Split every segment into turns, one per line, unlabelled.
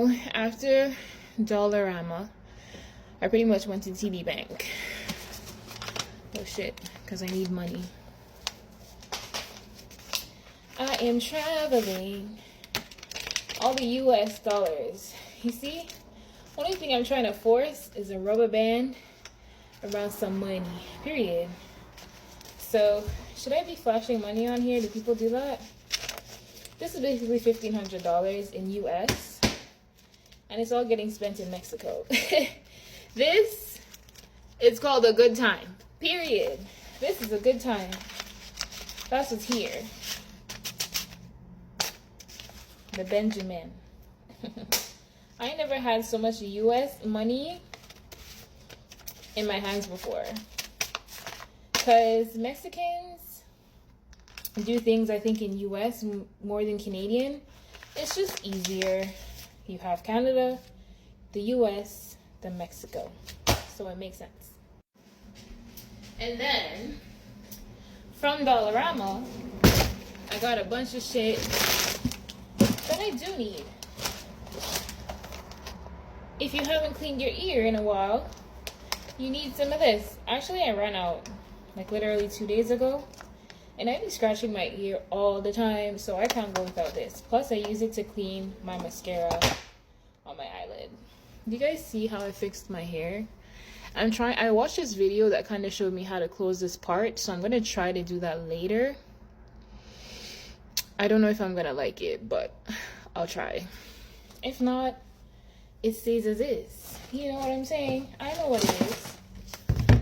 So after Dollarama, I pretty much went to TD Bank. Oh shit, because I need money. I am traveling. All the US dollars. You see? Only thing I'm trying to force is a rubber band around some money. Period. So, should I be flashing money on here? Do people do that? This is basically $1,500 in US. And it's all getting spent in Mexico. This is called a good time. Period. This is a good time. That's what's here. The Benjamin. I ain't never had so much US money in my hands before. Because Mexicans do things, I think, in US more than Canadian. It's just easier. You have Canada, the US, then Mexico. So it makes sense. And then, from Dollarama, I got a bunch of shit that I do need. If you haven't cleaned your ear in a while, you need some of this. Actually, I ran out like literally 2 days ago, and I've been scratching my ear all the time, so I can't go without this. Plus, I use it to clean my mascara on my eyelid. Do you guys see how I fixed my hair? I watched this video that kind of showed me how to close this part, so I'm going to try to do that later. I don't know if I'm going to like it, but I'll try. If not, it stays as is. You know what I'm saying? I know what it is.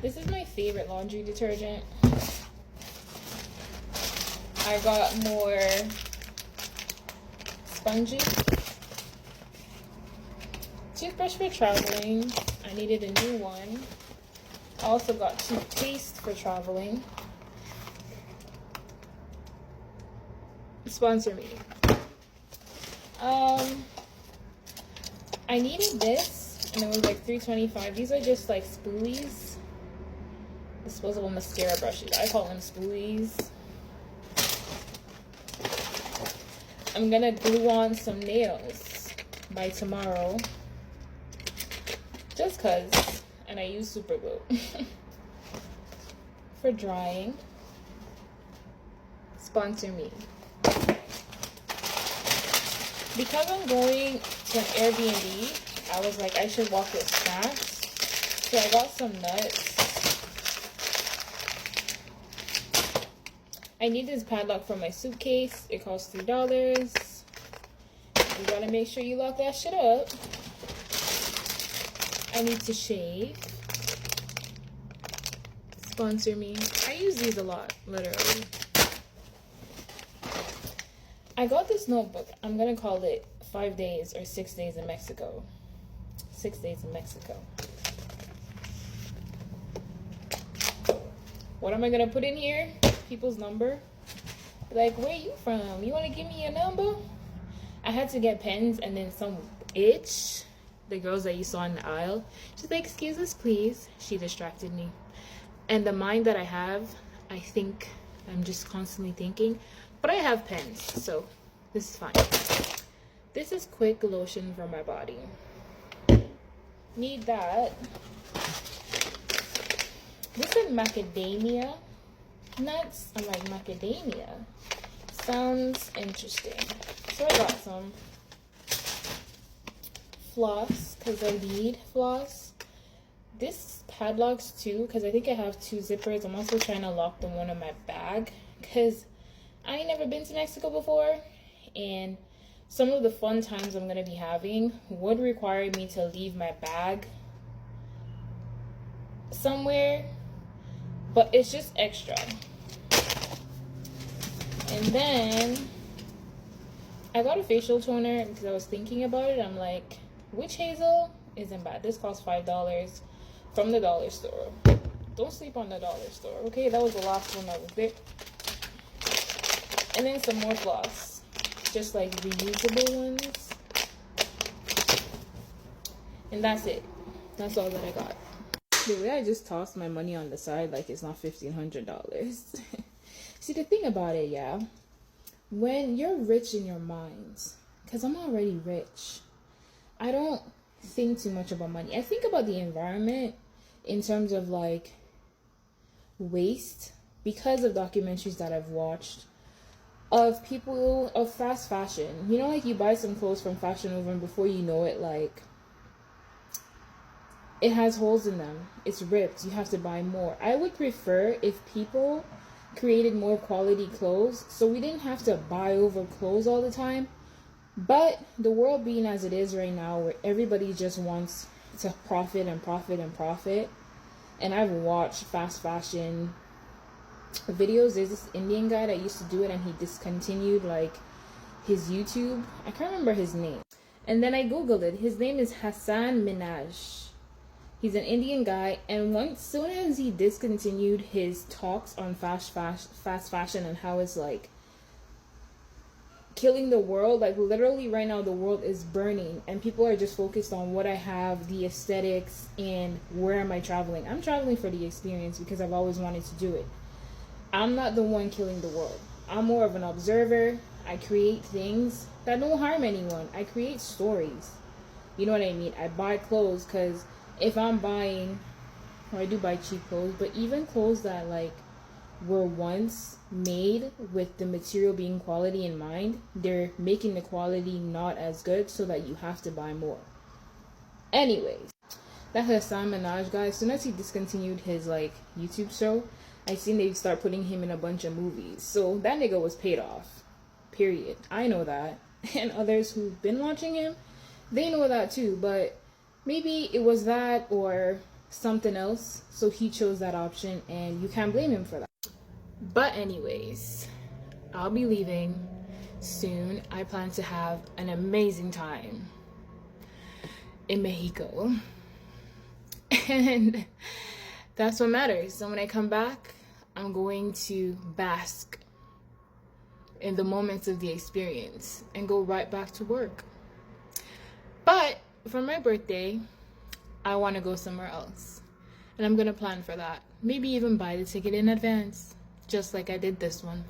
This is my favorite laundry detergent. I got more sponges. Toothbrush for traveling. I needed a new one. I also got toothpaste for traveling. Sponsor me. I needed this, and it was like $3.25. These are just like spoolies. Disposable mascara brushes. I call them spoolies. I'm gonna glue on some nails by tomorrow. Just cause. And I use super glue. For drying. Sponsor me. Because I'm going to an Airbnb, I was like, I should walk with snacks. So I got some nuts. I need this padlock for my suitcase. It costs $3. You gotta make sure you lock that shit up. I need to shave. Sponsor me. I use these a lot, literally. I got this notebook. I'm gonna call it 5 days or 6 days in Mexico. 6 days in Mexico. What am I gonna put in here? People's number. Like, where you from? You wanna give me your number? I had to get pens, and then some itch, the girls that you saw in the aisle, she's like, excuse us, please. She distracted me. And the mind that I have, I think I'm just constantly thinking. But I have pens, so this is fine. This is quick lotion for my body. Need that. This is macadamia nuts. I'm like, macadamia sounds interesting. So I got some floss, because I need floss. This padlocks too, because I think I have 2 zippers. I'm also trying to lock the one in my bag, because I ain't never been to Mexico before, and some of the fun times I'm going to be having would require me to leave my bag somewhere, but it's just extra. And then I got a facial toner because I was thinking about it. I'm like, witch hazel isn't bad. This costs $5 from the dollar store. Don't sleep on the dollar store, okay? That was the last one that was there. And then some more floss, just like reusable ones. And that's it. That's all that I got. The way I just tossed my money on the side like it's not $1,500. See, the thing about it, yeah, when you're rich in your mind, because I'm already rich, I don't think too much about money. I think about the environment in terms of like waste because of documentaries that I've watched of people of fast fashion. You know, like you buy some clothes from Fashion Nova and before you know it, like it has holes in them. It's ripped. You have to buy more. I would prefer if people created more quality clothes so we didn't have to buy over clothes all the time. But the world being as it is right now, where everybody just wants to profit and profit and profit, and I've watched fast fashion videos. There's this Indian guy that used to do it and he discontinued like his YouTube. I can't remember his name. And then I googled it. His name is Hassan Minaj. He's an Indian guy, and once soon as he discontinued his talks on fast fashion and how it's like killing the world, like literally right now the world is burning and people are just focused on what I have, the aesthetics, and where am I traveling. I'm traveling for the experience because I've always wanted to do it. I'm not the one killing the world. I'm more of an observer. I create things that don't harm anyone. I create stories. You know what I mean? I buy clothes because if I'm buying, or I do buy cheap clothes, but even clothes that like were once made with the material being quality in mind, they're making the quality not as good so that you have to buy more. Anyways, that Hassan Minaj guy, as soon as he discontinued his like YouTube show, I seen they start putting him in a bunch of movies. So that nigga was paid off. Period. I know that. And others who've been watching him, they know that too. But maybe it was that or something else. So he chose that option and you can't blame him for that. But anyways, I'll be leaving soon. I plan to have an amazing time in Mexico. And that's what matters. So when I come back, I'm going to bask in the moments of the experience and go right back to work. But for my birthday, I want to go somewhere else. And I'm going to plan for that. Maybe even buy the ticket in advance, just like I did this one.